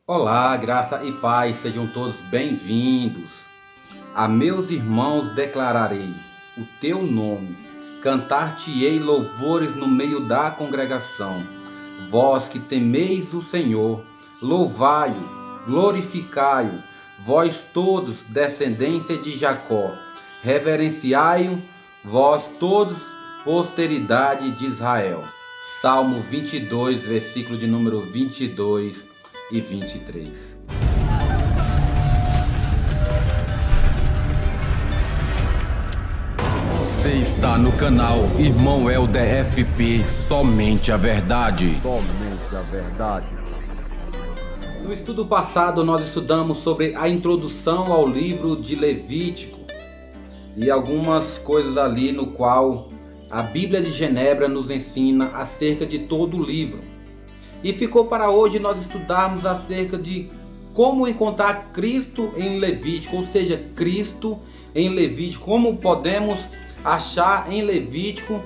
Olá, graça e paz, sejam todos bem-vindos. A meus irmãos declararei o teu nome, cantar-te-ei louvores no meio da congregação. Vós que temeis o Senhor, louvai-o, glorificai-o, vós todos, descendência de Jacó, reverenciai-o, vós todos, posteridade de Israel. Salmo 22, versículo de número 22 e 23. Você está no canal Irmão Helder FP, somente a verdade. Somente a verdade. No estudo passado nós estudamos sobre a introdução ao livro de Levítico e algumas coisas ali no qual a Bíblia de Genebra nos ensina acerca de todo o livro. E ficou para hoje nós estudarmos acerca de como encontrar Cristo em Levítico, ou seja, Cristo em Levítico, como podemos achar em Levítico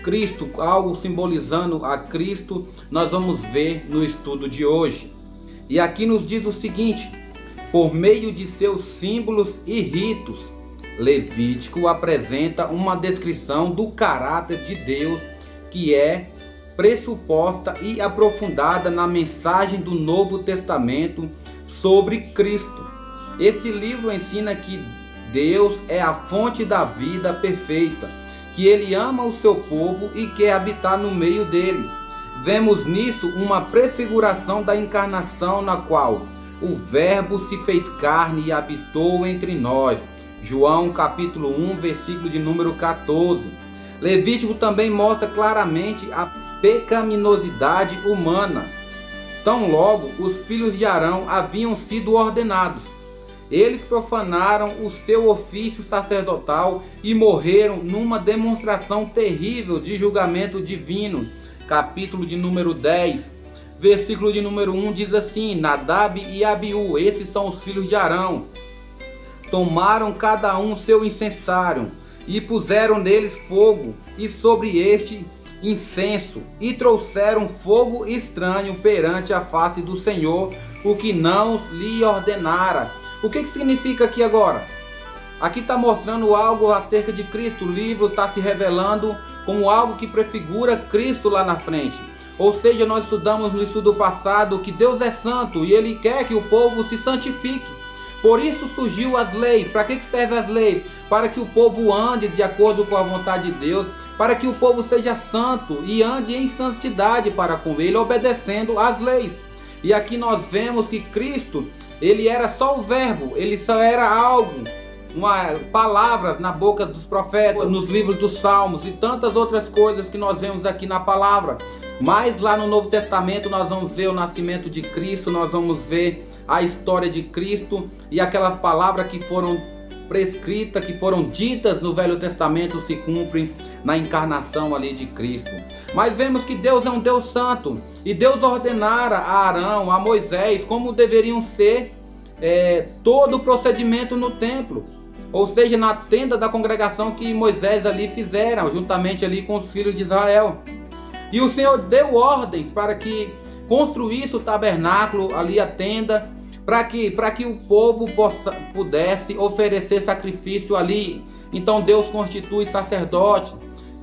Cristo, algo simbolizando a Cristo, nós vamos ver no estudo de hoje. E aqui nos diz o seguinte: por meio de seus símbolos e ritos, Levítico apresenta uma descrição do caráter de Deus que é pressuposta e aprofundada na mensagem do Novo Testamento sobre Cristo. Esse livro ensina que Deus é a fonte da vida perfeita, que Ele ama o seu povo e quer habitar no meio dele. Vemos nisso uma prefiguração da encarnação, na qual o Verbo se fez carne e habitou entre nós. João capítulo 1, versículo de número 14. Levítico também mostra claramente a pecaminosidade humana. Tão logo os filhos de Arão haviam sido ordenados, eles profanaram o seu ofício sacerdotal e morreram numa demonstração terrível de julgamento divino. Capítulo de número 10, versículo de número 1 diz assim: Nadab e Abiú, esses são os filhos de Arão, tomaram cada um seu incensário e puseram neles fogo, e sobre este incenso, e trouxeram fogo estranho perante a face do Senhor, o que não lhe ordenara. O que significa aqui agora? Aqui está mostrando algo acerca de Cristo. O livro está se revelando como algo que prefigura Cristo lá na frente. Ou seja, nós estudamos no estudo passado que Deus é santo e Ele quer que o povo se santifique. Por isso surgiu as leis. Para que servem as leis? Para que o povo ande de acordo com a vontade de Deus, para que o povo seja santo e ande em santidade para com Ele, obedecendo às leis. E aqui nós vemos que Cristo, Ele era só o verbo, Ele só era algo, palavras na boca dos profetas, nos livros dos Salmos e tantas outras coisas que nós vemos aqui na palavra. Mas lá no Novo Testamento nós vamos ver o nascimento de Cristo, nós vamos ver a história de Cristo e aquelas palavras que foram prescritas, que foram ditas no Velho Testamento se cumprem na encarnação ali de Cristo. Mas vemos que Deus é um Deus santo e Deus ordenara a Arão, a Moisés, como deveriam ser todo o procedimento no templo, ou seja, na tenda da congregação que Moisés ali fizeram, juntamente ali com os filhos de Israel. E o Senhor deu ordens para que construísse o tabernáculo ali, a tenda, para que o povo pudesse oferecer sacrifício ali. Então Deus constitui sacerdote,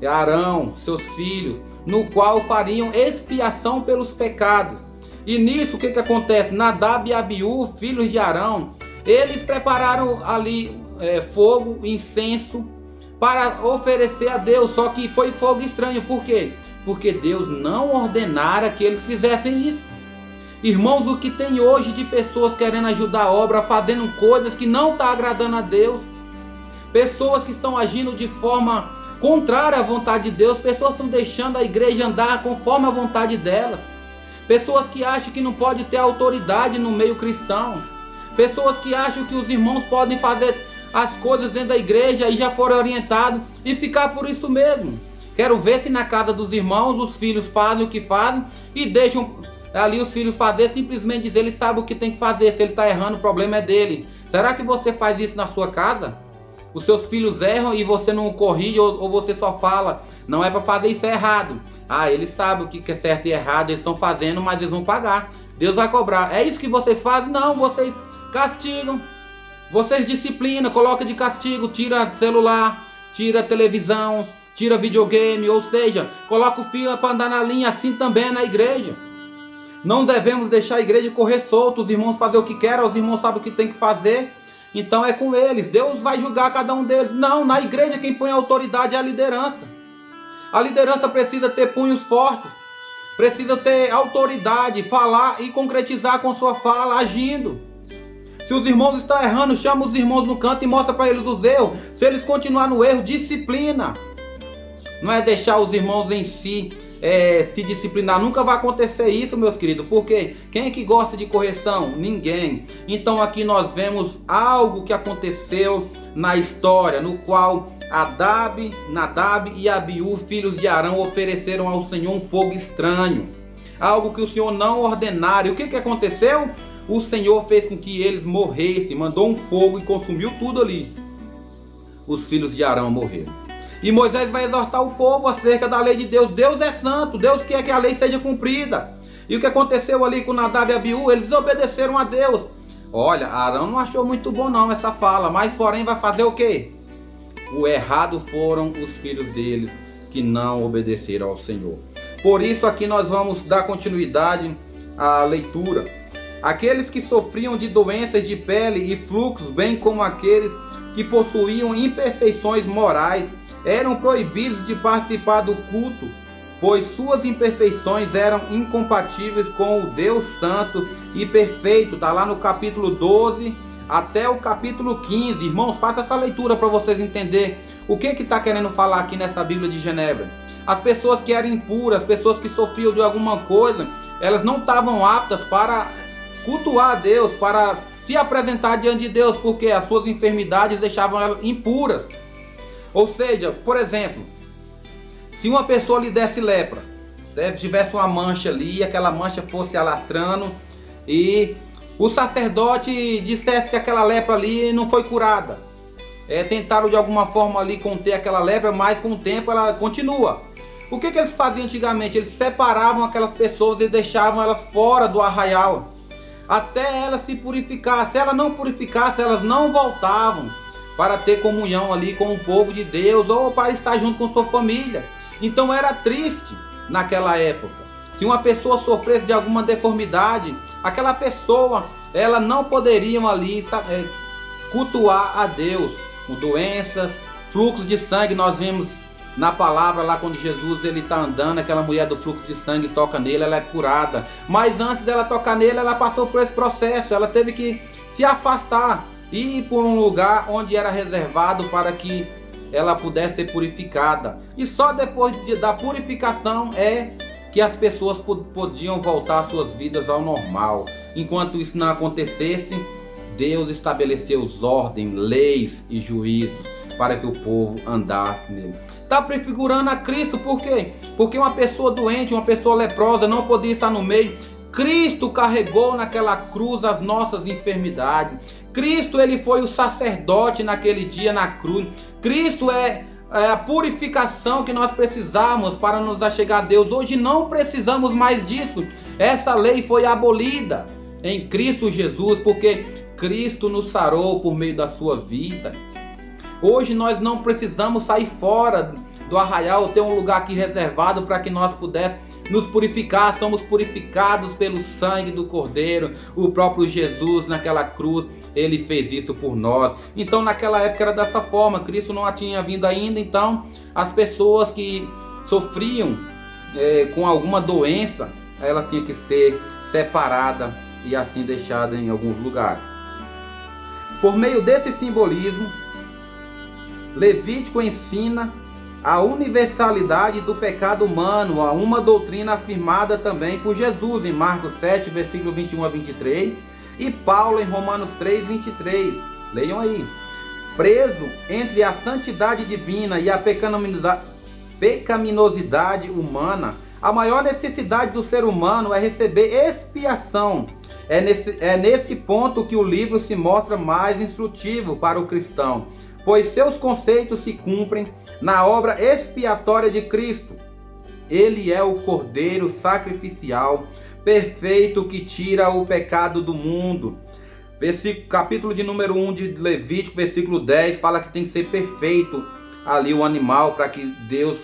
Arão, seus filhos, no qual fariam expiação pelos pecados. E nisso o que acontece? Nadab e Abiú, filhos de Arão, eles prepararam ali fogo, incenso, para oferecer a Deus. Só que foi fogo estranho. Por quê? Porque Deus não ordenara que eles fizessem isso. Irmãos, o que tem hoje de pessoas querendo ajudar a obra, fazendo coisas que não estão agradando a Deus, pessoas que estão agindo de forma contrária à vontade de Deus, pessoas que estão deixando a igreja andar conforme a vontade dela, pessoas que acham que não pode ter autoridade no meio cristão, pessoas que acham que os irmãos podem fazer as coisas dentro da igreja e já foram orientados e ficar por isso mesmo. Quero ver se na casa dos irmãos os filhos fazem o que fazem e deixam ali os filhos fazer, simplesmente dizer, ele sabe o que tem que fazer, se ele está errando, o problema é dele. Será que você faz isso na sua casa? Os seus filhos erram e você não corrige, ou você só fala, não é para fazer isso, é errado. Eles sabem o que é certo e errado, eles estão fazendo, mas eles vão pagar. Deus vai cobrar. É isso que vocês fazem? Não, vocês castigam, vocês disciplinam, colocam de castigo, tira celular, tira televisão, tira videogame, ou seja, coloca o filho para andar na linha, assim também é na igreja. Não devemos deixar a igreja correr solta, os irmãos fazer o que querem, os irmãos sabem o que tem que fazer, então é com eles, Deus vai julgar cada um deles. Não, na igreja quem põe a autoridade é a liderança. A liderança precisa ter punhos fortes, precisa ter autoridade, falar e concretizar com sua fala, agindo. Se os irmãos estão errando, chama os irmãos no canto e mostra para eles os erros. Se eles continuarem no erro, disciplina. Não é deixar os irmãos em si se disciplinar. Nunca vai acontecer isso, meus queridos. Porque quem é que gosta de correção? Ninguém. Então aqui nós vemos algo que aconteceu na história, no qual Nadab e Abiú, filhos de Arão, ofereceram ao Senhor um fogo estranho. Algo que o Senhor não ordenara. E o que aconteceu? O Senhor fez com que eles morressem, mandou um fogo e consumiu tudo ali. Os filhos de Arão morreram. E Moisés vai exortar o povo acerca da lei de Deus. Deus é santo, Deus quer que a lei seja cumprida. E o que aconteceu ali com Nadab e Abiú? Eles obedeceram a Deus. Olha, Arão não achou muito bom não essa fala, mas porém vai fazer o quê? O errado foram os filhos deles que não obedeceram ao Senhor. Por isso aqui nós vamos dar continuidade à leitura. Aqueles que sofriam de doenças de pele e fluxos, bem como aqueles que possuíam imperfeições morais, eram proibidos de participar do culto, pois suas imperfeições eram incompatíveis com o Deus Santo e Perfeito. Está lá no capítulo 12 até o capítulo 15. Irmãos, faça essa leitura para vocês entenderem o que está querendo falar aqui nessa Bíblia de Genebra. As pessoas que eram impuras, as pessoas que sofriam de alguma coisa, elas não estavam aptas para cultuar a Deus, para se apresentar diante de Deus, porque as suas enfermidades deixavam elas impuras. Ou seja, por exemplo, se uma pessoa lhe desse lepra, tivesse uma mancha ali, aquela mancha fosse alastrando, e o sacerdote dissesse que aquela lepra ali não foi curada, tentaram de alguma forma ali conter aquela lepra, mas com o tempo ela continua. O que eles faziam antigamente? Eles separavam aquelas pessoas e deixavam elas fora do arraial, até ela se purificar. Se ela não purificasse, elas não voltavam para ter comunhão ali com o povo de Deus, ou para estar junto com sua família. Então era triste naquela época. Se uma pessoa sofresse de alguma deformidade, aquela pessoa, ela não poderia ali cultuar a Deus. Com doenças, fluxo de sangue, nós vimos na palavra lá quando Jesus ele está andando, aquela mulher do fluxo de sangue toca nele, ela é curada. Mas antes dela tocar nele, ela passou por esse processo, ela teve que se afastar e ir por um lugar onde era reservado para que ela pudesse ser purificada. E só depois da purificação é que as pessoas podiam voltar às suas vidas ao normal. Enquanto isso não acontecesse, Deus estabeleceu ordens, leis e juízos para que o povo andasse nele. Está prefigurando a Cristo, por quê? Porque uma pessoa doente, uma pessoa leprosa não podia estar no meio. Cristo carregou naquela cruz as nossas enfermidades. Cristo ele foi o sacerdote naquele dia na cruz. Cristo é a purificação que nós precisamos para nos achegar a Deus. Hoje não precisamos mais disso. Essa lei foi abolida em Cristo Jesus, porque Cristo nos sarou por meio da sua vida. Hoje nós não precisamos sair fora do arraial, ter um lugar aqui reservado para que nós pudéssemos nos purificar. Somos purificados pelo sangue do Cordeiro. O próprio Jesus naquela cruz, ele fez isso por nós. Então naquela época era dessa forma. Cristo não tinha vindo ainda, então as pessoas que sofriam com alguma doença, ela tinha que ser separada e assim deixada em alguns lugares. Por meio desse simbolismo, Levítico ensina a universalidade do pecado humano, a uma doutrina afirmada também por Jesus em Marcos 7, versículo 21 a 23, e Paulo em Romanos 3, 23. Leiam aí. Preso entre a santidade divina e a pecaminosidade humana, a maior necessidade do ser humano é receber expiação. É nesse ponto que o livro se mostra mais instrutivo para o cristão, pois seus conceitos se cumprem na obra expiatória de Cristo. Ele é o Cordeiro sacrificial perfeito que tira o pecado do mundo. Capítulo de número 1 de Levítico, versículo 10, fala que tem que ser perfeito ali o animal para que Deus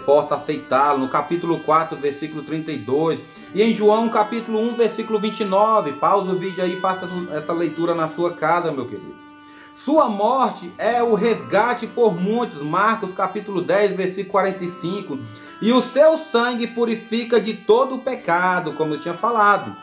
possa aceitá-lo. No capítulo 4, versículo 32. E em João, capítulo 1, versículo 29. Pausa o vídeo aí e faça essa leitura na sua casa, meu querido. Sua morte é o resgate por muitos. Marcos, capítulo 10, versículo 45. E o seu sangue purifica de todo o pecado, como eu tinha falado.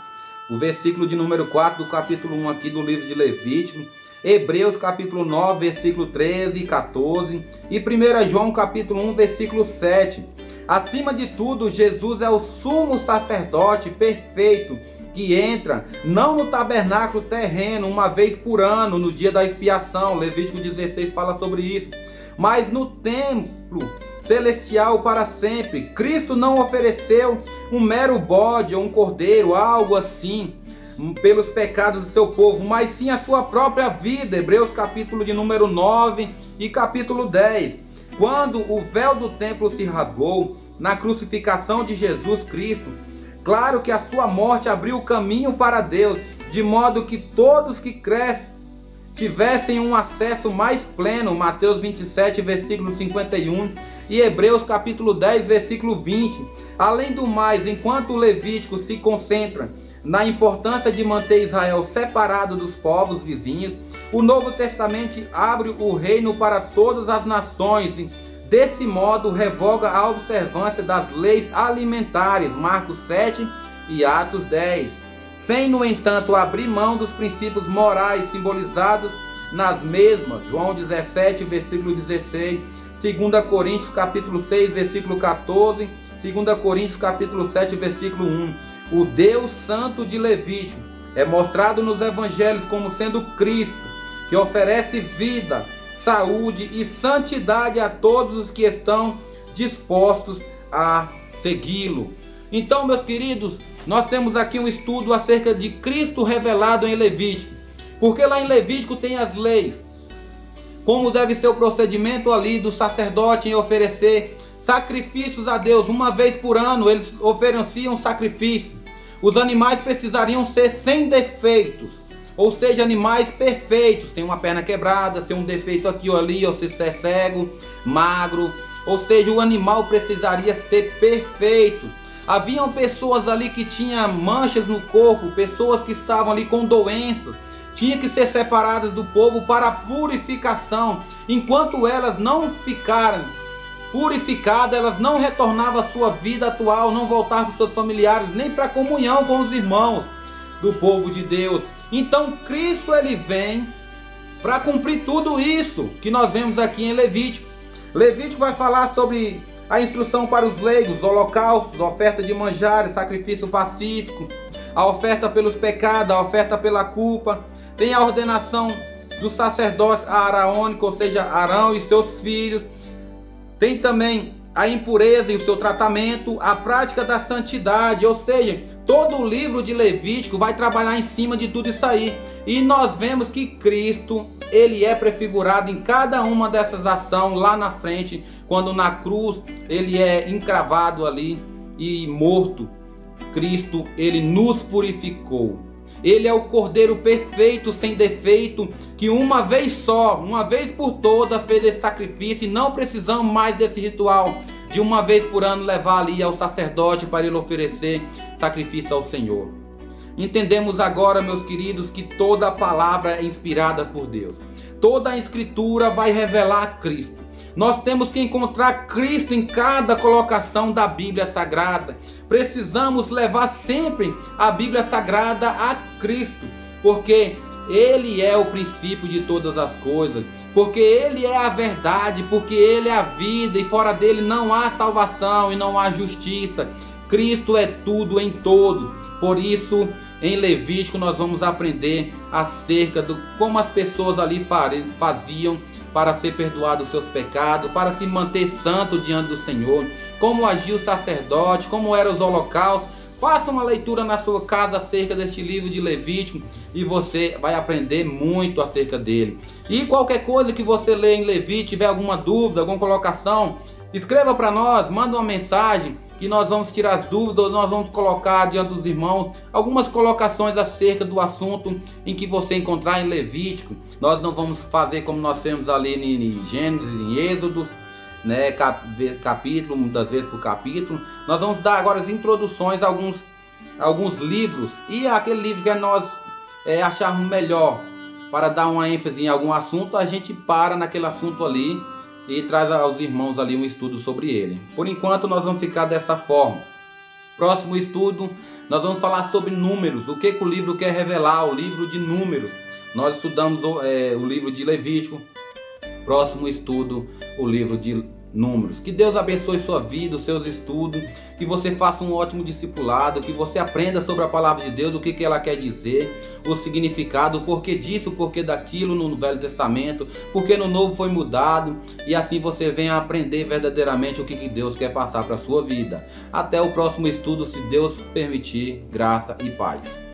O versículo de número 4 do capítulo 1 aqui do livro de Levítico. Hebreus capítulo 9, versículo 13 e 14. E 1 João capítulo 1, versículo 7. Acima de tudo, Jesus é o sumo sacerdote perfeito, que entra não no tabernáculo terreno uma vez por ano, no dia da expiação. Levítico 16 fala sobre isso. Mas no templo celestial para sempre. Cristo não ofereceu um mero bode ou um cordeiro, algo assim, pelos pecados do seu povo, mas sim a sua própria vida. Hebreus capítulo de número 9 e capítulo 10. Quando o véu do templo se rasgou na crucificação de Jesus Cristo, claro que a sua morte abriu o caminho para Deus, de modo que todos que crescem tivessem um acesso mais pleno. Mateus 27, versículo 51 e Hebreus capítulo 10, versículo 20. Além do mais, enquanto o Levítico se concentra na importância de manter Israel separado dos povos vizinhos, o Novo Testamento abre o reino para todas as nações. Desse modo, revoga a observância das leis alimentares, Marcos 7 e Atos 10, sem, no entanto, abrir mão dos princípios morais simbolizados nas mesmas, João 17, versículo 16, 2 Coríntios capítulo 6, versículo 14, 2 Coríntios capítulo 7, versículo 1. O Deus Santo de Levítico é mostrado nos evangelhos como sendo Cristo, que oferece vida, saúde e santidade a todos os que estão dispostos a segui-lo. Então, meus queridos, nós temos aqui um estudo acerca de Cristo revelado em Levítico, porque lá em Levítico tem as leis, como deve ser o procedimento ali do sacerdote em oferecer sacrifícios a Deus. Uma vez por ano eles ofereciam sacrifício. Os animais precisariam ser sem defeitos, ou seja, animais perfeitos, sem uma perna quebrada, sem um defeito aqui ou ali, ou se ser cego, magro, ou seja, o animal precisaria ser perfeito. Haviam pessoas ali que tinham manchas no corpo, pessoas que estavam ali com doenças, tinham que ser separadas do povo para a purificação. Enquanto elas não ficaram purificadas, elas não retornavam à sua vida atual, não voltavam para os seus familiares, nem para a comunhão com os irmãos do povo de Deus. Então Cristo ele vem para cumprir tudo isso que nós vemos aqui em Levítico. Levítico vai falar sobre a instrução para os leigos, holocaustos, oferta de manjares, sacrifício pacífico, a oferta pelos pecados, a oferta pela culpa. Tem a ordenação do sacerdócio araônico, ou seja, Arão e seus filhos. Tem também a impureza e o seu tratamento, a prática da santidade, ou seja, todo o livro de Levítico vai trabalhar em cima de tudo isso aí. E nós vemos que Cristo, ele é prefigurado em cada uma dessas ações lá na frente, quando na cruz ele é encravado ali e morto. Cristo, ele nos purificou. Ele é o Cordeiro perfeito, sem defeito, que uma vez só, uma vez por todas, fez esse sacrifício, e não precisamos mais desse ritual de uma vez por ano levar ali ao sacerdote para ele oferecer sacrifício ao Senhor. Entendemos agora, meus queridos, que toda a palavra é inspirada por Deus. Toda a Escritura vai revelar Cristo. Nós temos que encontrar Cristo em cada colocação da Bíblia Sagrada. Precisamos levar sempre a Bíblia Sagrada a Cristo, porque Ele é o princípio de todas as coisas, porque Ele é a verdade, porque Ele é a vida, e fora dele não há salvação e não há justiça. Cristo é tudo em todos. Por isso, em Levítico nós vamos aprender acerca de como as pessoas ali faziam para ser perdoado os seus pecados, para se manter santo diante do Senhor, como agia o sacerdote, como eram os holocaustos. Faça uma leitura na sua casa acerca deste livro de Levítico e você vai aprender muito acerca dele. E qualquer coisa que você lê em Levítico, tiver alguma dúvida, alguma colocação, escreva para nós, manda uma mensagem, que nós vamos tirar as dúvidas, nós vamos colocar diante dos irmãos algumas colocações acerca do assunto em que você encontrar em Levítico. Nós não vamos fazer como nós temos ali em Gênesis, em Êxodos, né, capítulo, muitas vezes por capítulo. Nós vamos dar agora as introduções a alguns livros, e aquele livro que nós acharmos melhor para dar uma ênfase em algum assunto, a gente para naquele assunto ali e traz aos irmãos ali um estudo sobre ele. Por enquanto nós vamos ficar dessa forma. Próximo estudo, nós vamos falar sobre números, o que o livro quer revelar, o livro de números. Nós estudamos o livro de Levítico. Próximo estudo, o livro de Números. Que Deus abençoe sua vida, os seus estudos, que você faça um ótimo discipulado, que você aprenda sobre a palavra de Deus, o que ela quer dizer, o significado, o porquê disso, o porquê daquilo no Velho Testamento, porque no Novo foi mudado, e assim você venha aprender verdadeiramente o que Deus quer passar para a sua vida. Até o próximo estudo, se Deus permitir, graça e paz.